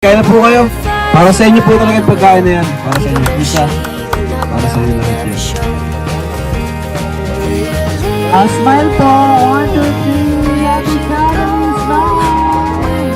Kaya na po kayo. Para sa inyo po talaga yung pagkain na yan. Para sa inyo. Isa. Para sa inyo lahat yan. Smile po. 1, 2, 3. Happy Father's Day.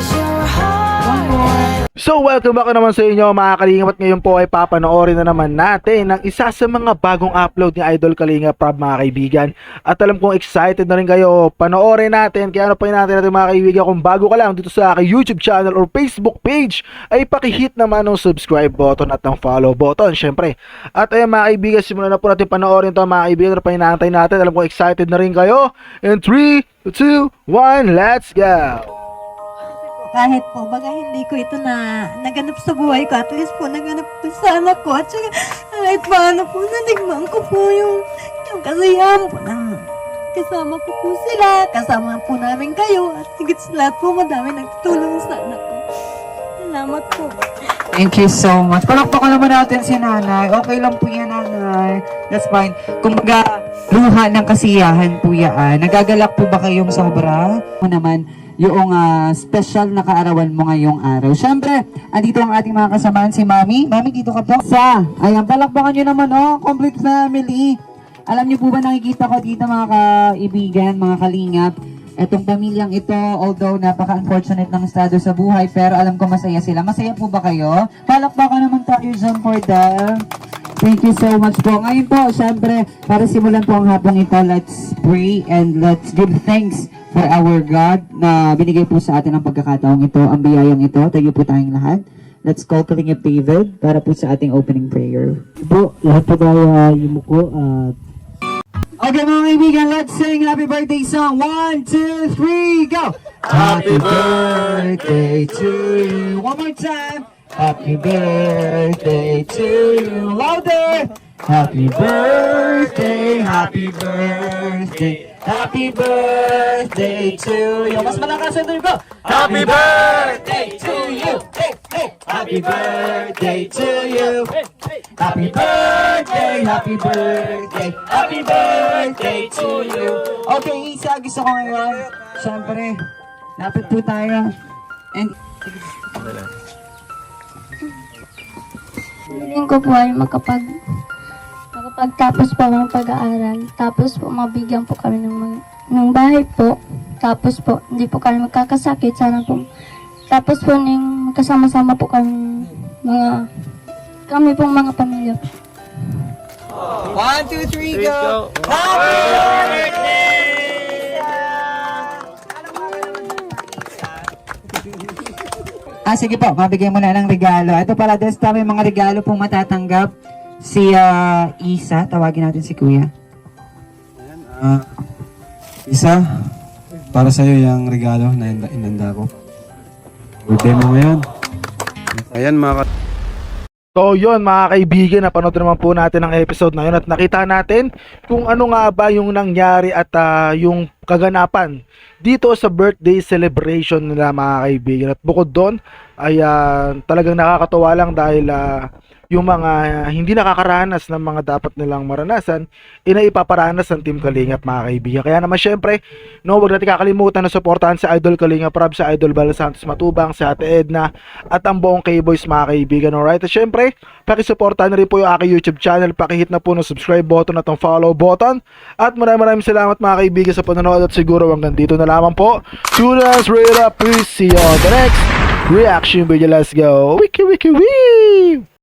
One more. So welcome back naman sa inyo mga Kalingap, at ngayon po ay papanoorin na naman natin ang isa sa mga bagong upload ni Idol Kalingap Prab, mga kaibigan. At alam kong excited na rin kayo, panoorin natin. Kaya ano pa natin mga kaibigan, kung bago ka lang dito sa aking YouTube channel or Facebook page, ay pakihit naman ng subscribe button at ng follow button syempre. At ayan mga kaibigan, simulan na po natin panoorin to mga kaibigan. Ano pa hinahantay natin? Alam kong excited na rin kayo. In 3, 2, 1, let's go! Kahit po, baga hindi ko ito na naganap sa buhay ko, at least po naganap po sa anak ko, at saka kahit paano po, nadigmaan ko po yung kasiyahan po na kasama ko po sila, kasama po namin kayo, at higit sa lahat po, madami nagtutulong sa anak ko. Salamat po. Thank you so much. Palakpakan naman natin si nanay. Okay lang po yan, nanay. That's fine. Kumbaga, luha ng kasiyahan po yan. Nagagalak po ba kayong sobra? O naman, yung special na kaarawan mo ngayong araw. Siyempre, andito ang ating mga kasamahan, si Mami. Mami, dito ka po. Ayan, palakpakan nyo naman, complete family. Alam niyo po ba, nakikita ko dito mga kaibigan, mga kalingap, etong pamilyang ito, although napaka-unfortunate ng estado sa buhay, pero alam ko masaya sila. Masaya po ba kayo? Palakpakan naman tayo dyan for them. Thank you so much po. Ngayon po, syempre, para simulan po ang hapong ito, let's pray and let's give thanks for our God na binigay po sa atin ang pagkakataong ito, ang biyayang ito. Tayo po tayong lahat. Let's call Kalingap David para po sa ating opening prayer. Po, lahat po tayo yumuko at Okay mga kaibigan, let's sing happy birthday song. 1, 2, 3, go! Happy birthday to you. One more time. Happy birthday to you. Louder! Happy birthday, happy birthday, happy birthday to you. Mas malakas ito ko. Happy birthday to you. Hey, hey. Happy birthday to you. Happy birthday, happy birthday, happy birthday to you. Okay, isa gusto ko ngayon. Siyempre, lapit po tayo. And Hiling ko po ay makapagtapos po ng pag-aaral. Tapos po mabigyan po kami ng bahay po. Tapos po hindi po kami magkakasakit. Sana po. Tapos po kasama-sama po kami pong mga pamilya. 1, 2, 3, go! Happy birthday! Sige po, mabigay mo na ng regalo. Ito pala, this time yung mga regalo pong matatanggap. Si Isa, tawagin natin si Kuya. Isa, para sa iyo yung regalo na inanda ko. Birthday mo ngayon. Ayan mga So yun mga kaibigan, napanood naman po natin ang episode na yun at nakita natin kung ano nga ba yung nangyari at yung kaganapan dito sa birthday celebration nila mga kaibigan. At bukod doon ay talagang nakakatuwa lang dahil yung mga hindi nakakaranas ng mga dapat nilang maranasan, ipaparanas ng Team Kalingap mga kaibigan. Kaya naman syempre, huwag natin kakalimutan na suportahan sa Idol Kalingap Prab, sa Idol Bal Santos Matubang, sa Ate Edna at ang buong K-Boys mga kaibigan. Alright, at syempre, pakisuportahan na rin po yung aking YouTube channel, pakihit na po ng subscribe button at ng follow button. At maraming salamat mga kaibigan sa panonood, at siguro hanggang dito na lamang po. Tune us right up, please. See you on the next reaction video. Let's go. Wiki wiki wee!